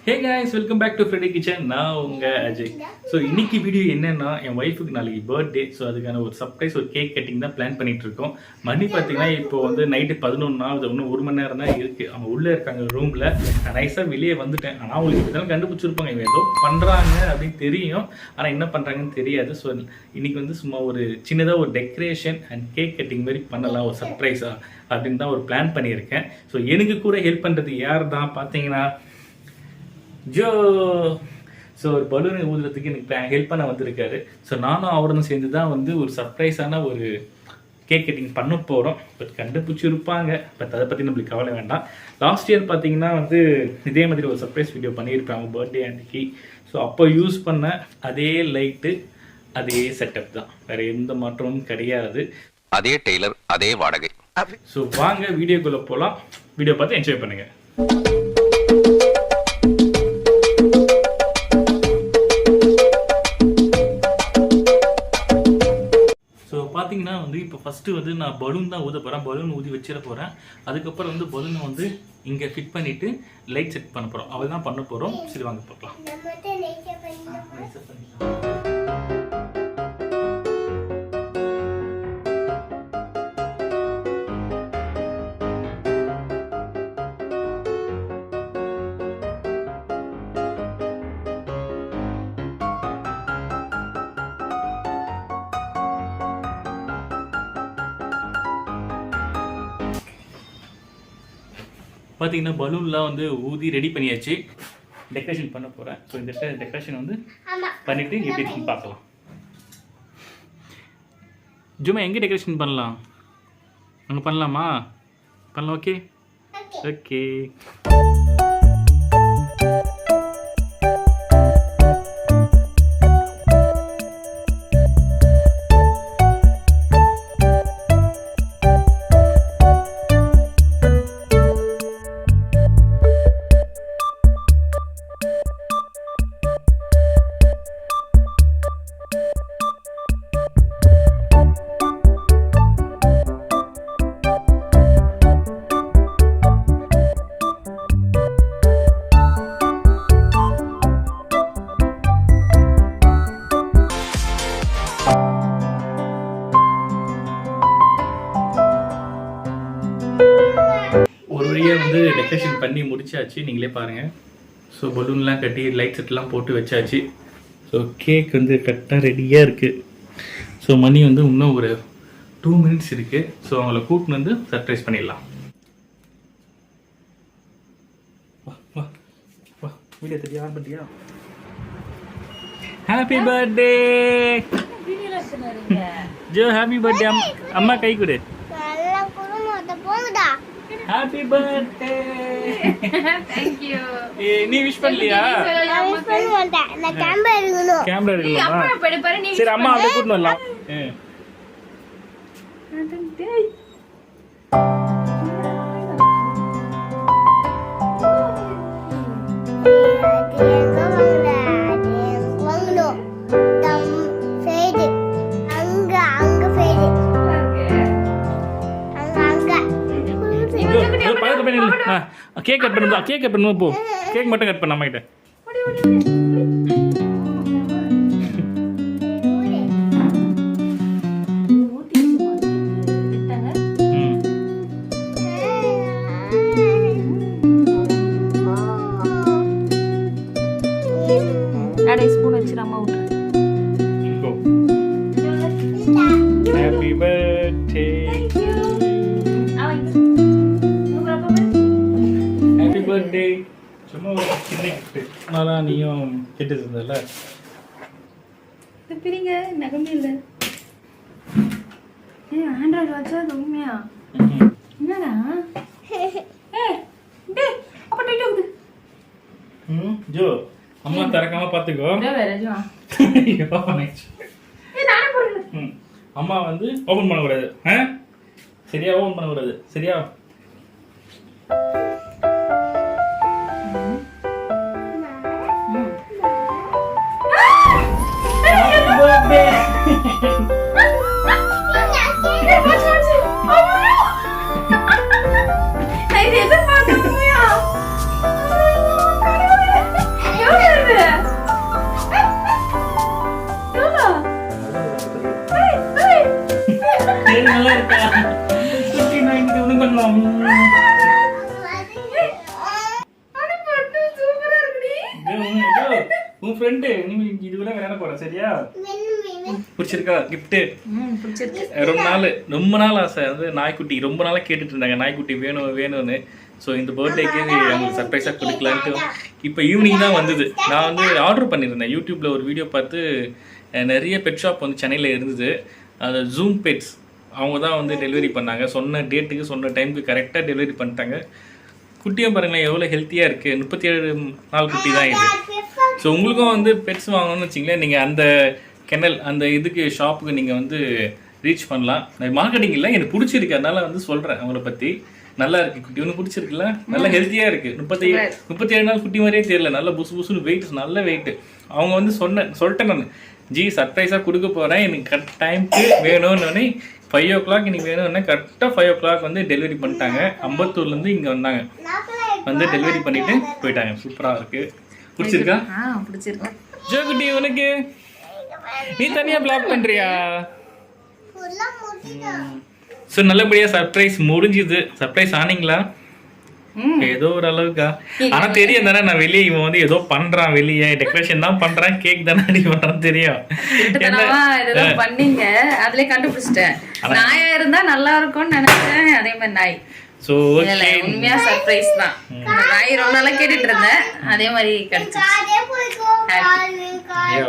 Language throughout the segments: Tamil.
Hey guys, welcome back to Freddy kitchen. நான் உங்கள் அஜய். ஸோ இன்னைக்கு வீடியோ என்னென்னா, என் ஒய்ஃபுக்கு நாளைக்கு பர்த்டே. ஸோ அதுக்கான ஒரு சர்ப்ரைஸ், ஒரு கேக் கட்டிங் தான் பிளான் பண்ணிட்டு இருக்கோம். மணி பார்த்தீங்கன்னா இப்போ வந்து நைட்டு 11 ஆகுது. இன்னும் 1 மணி நேரம் தான் இருக்குது. அவங்க உள்ளே இருக்காங்க ரூமில். நான் நைஸாக வெளியே வந்துட்டேன். ஆனால் அவங்களுக்கு இதெல்லாம் கண்டுபிடிச்சிருப்பாங்க, இவங்க ஏதோ பண்ணுறாங்க அப்படின்னு தெரியும். ஆனால் என்ன பண்ணுறாங்கன்னு தெரியாது. ஸோ இன்னைக்கு வந்து சும்மா ஒரு சின்னதாக ஒரு டெக்கரேஷன் அண்ட் கேக் கட்டிங் மாதிரி பண்ணலாம், ஒரு சர்ப்ரைஸாக அப்படின்னு தான் ஒரு பிளான் பண்ணியிருக்கேன். ஸோ எனக்கு கூட ஹெல்ப் பண்ணுறது யார் தான் பார்த்தீங்கன்னா ஜோ. ஸோ ஒரு பலூனை ஊதுறதுக்கு எனக்கு ஹெல்ப் பண்ண வந்திருக்காரு. ஸோ நானும் அவரும் சேர்ந்து தான் வந்து ஒரு சர்ப்ரைஸான ஒரு கேக் கட்டிங் பண்ண போகிறோம். பட் கண்டுபிடிச்சிருப்பாங்க, பட் அதை பற்றி நம்மளுக்கு கவலை வேண்டாம். லாஸ்ட் இயர் பார்த்தீங்கன்னா வந்து இதே மாதிரி ஒரு சர்ப்ரைஸ் வீடியோ பண்ணியிருப்பேன் அவங்க பர்த்டே அன்னைக்கு. ஸோ அப்போ யூஸ் பண்ண அதே லைட்டு, அதே செட்டப் தான், வேறு எந்த மாற்றமும் கிடையாது. அதே டெய்லர், அதே வாடகை. ஸோ வாங்க வீடியோக்குள்ளே போகலாம். வீடியோ பார்த்து என்ஜாய் பண்ணுங்கள். பார்த்தீங்கன்னா வந்து இப்போ ஃபஸ்ட்டு வந்து நான் பலூன் தான் ஊத போகிறேன். பலூன் ஊதி வச்சிட போகிறேன். அதுக்கப்புறம் வந்து பலூனை வந்து இங்கே ஃபிட் பண்ணிவிட்டு லைட் செட் பண்ண போகிறோம். அவள் தான் பண்ண போகிறோம். சரி வாங்க பார்க்கலாம். பார்த்தீங்கன்னா பலூன்லாம் வந்து ஊதி ரெடி பண்ணியாச்சு. டெக்கரேஷன் பண்ண போகிறேன். ஸோ இந்த டெக்கரேஷன் வந்து பண்ணிவிட்டு எப்படி இருக்குன்னு பார்க்கலாம். ஜும்மா எங்கே டெக்கரேஷன் பண்ணலாம்? அங்கே பண்ணலாமா? பண்ணலாம். Okay okay. வந்து டெக்கரேஷன் பண்ணி முடிச்சாச்சு, நீங்களே பாருங்கள். ஸோ பலூன்லாம் கட்டி லைட் செட்லாம் போட்டு வச்சாச்சு. ஸோ கேக் வந்து கரெக்டாக ரெடியாக இருக்குது. ஸோ மணி வந்து இன்னும் ஒரு 2 மினிட்ஸ் இருக்குது. ஸோ அவங்கள கூட்டின்னு வந்து சர்ப்ரைஸ் பண்ணிடலாம். வா வா வா, வீடியோ தெரியா பட்டியா? Happy birthday Jo, happy birthday. அம்மா கை கொடு. Happy birthday. Thank you. நீ விஷ் பண்ணலையா? நான் கேமரா எடுக்கணும். கேமரா எடுக்கணுமா? அப்பா படி பாரு நீ. சரி அம்மா அப்படியே கூட்டி வரலாம். கேக் கட் பண்ணுதா? கேக் கட் பண்ணுவோம். போ, கேக் மட்டும் கட் பண்ண அம்மா கிட்ட. ஸ்பூன் வச்சு அம்மா விட்டு. Happy birthday. பர்த்டே. சும்மா ஒரு சின்ன கிஃப்ட். நல்லா நீயும் கேட்டு இருந்தல. பிரிங்க நகமே இல்லை. ஆண்ட்ராய்டு வாட்சா? அது உண்மையா? என்னடா? அப்போ டைட் ஆகுது. ஜோ, அம்மா திறக்காம பார்த்துக்கோ. அம்மா வந்து ஓப்பன் பண்ணக்கூடாது. சரியா? ஓப்பன் பண்ணக்கூடாது. சரியா? உன் ஃப்ரெண்டு நீ இதுக்குள்ள விளையாட போற சரியா? பிடிச்சிருக்கா கிஃப்ட்? பிடிச்சிருக்கு. ரொம்ப நாள் ஆசை வந்து நாய்க்குட்டி, ரொம்ப நாளாக கேட்டுட்டு இருந்தாங்க நாய்க்குட்டி வேணும்னு. ஸோ இந்த பர்த்டேக்கு அவங்களுக்கு சர்ப்ரைஸாக கொடுக்கலான்ட்டு இப்போ ஈவினிங் தான் வந்தது. நான் வந்து ஆர்டர் பண்ணியிருந்தேன் யூடியூப்பில் ஒரு வீடியோ பார்த்து. நிறைய பெட் ஷாப் வந்து சென்னையில் இருந்தது. அது ஜூம் பெட்ஸ் அவங்க தான் வந்து டெலிவரி பண்ணாங்க. சொன்ன டேட்டுக்கு சொன்ன டைமுக்கு கரெக்டாக டெலிவரி பண்ணிட்டாங்க. குட்டியும் பாருங்களேன் எவ்வளோ ஹெல்த்தியாக இருக்குது. 37 நாள் குட்டி தான் இது. ஸோ உங்களுக்கும் வந்து பெட்ஸ் வாங்கணும்னு வச்சிங்களேன், நீங்கள் அந்த கெனல் அந்த இதுக்கு ஷாப்புக்கு நீங்கள் வந்து ரீச் பண்ணலாம். மார்க்கெட்டிங் இல்லை, எனக்கு பிடிச்சிருக்கு அதனால வந்து சொல்கிறேன் அவங்கள பற்றி. நல்லா இருக்குது குட்டி, ஒன்று பிடிச்சிருக்குல்ல, நல்லா ஹெல்த்தியாக இருக்குது. 37 நாள் குட்டி மாதிரியே தெரியல, நல்லா புசு புசுன்னு வெயிட், நல்ல வெயிட்டு. அவங்க வந்து சொல்லிட்டேன் நான், ஜி சர்ப்ரைஸாக கொடுக்க போகிறேன், எனக்கு கரெக்ட் டைமுக்கு வேணும்னு 5 o'clock இன்னைக்கு வேணும்னா கரெக்டாக 5 o'clock வந்து டெலிவரி பண்ணிட்டாங்க. அம்பத்தூர்லேருந்து இங்கே வந்தாங்க, வந்து டெலிவரி பண்ணிட்டு போயிட்டாங்க. சூப்பராக இருக்குது. பிடிச்சிருக்கா? பிடிச்சிருக்கு. ஜோ குட்டி உனக்கு நீ தனியாக பிளாக் பண்ணுறியா? ஸோ நல்லபடியாக சர்ப்ரைஸ் முடிஞ்சுது. சர்ப்ரைஸ் ஆனீங்களா? ஏதோ ஒரு அளவுக்கா. ஆனா தெரியும் தானே நான் வெளியே இவன் வந்து ஏதோ பண்றான், வெளியே டெக்கரேஷன் தான் பண்றான், கேக் தானே அடி பண்றான் தெரியும். பண்ணீங்க அதுலயே கண்டுபிடிச்சிட்டேன். நாயா இருந்தா நல்லா இருக்கும்னு நினைச்சேன். அதே மாதிரி நாய். சோ உண்மையா சர்ப்ரைஸ் தான். நாய் ரொம்ப நாளா கேட்டுட்டு இருந்தேன், அதே மாதிரி கிடைச்சிச்சு.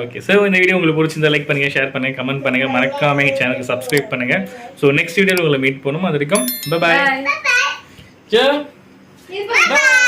ஓகே. ஸோ இந்த வீடியோ உங்களுக்கு பிடிச்சிருந்தா லைக் பண்ணுங்க, ஷேர் பண்ணுங்க, கமெண்ட் பண்ணுங்க, மறக்காம எங்க சேனலுக்கு சப்ஸ்கிரைப் பண்ணுங்க. ஸோ நெக்ஸ்ட் வீடியோவில் உங்களை மீட் பண்ணுவோம். அது வரைக்கும் பை. Bye.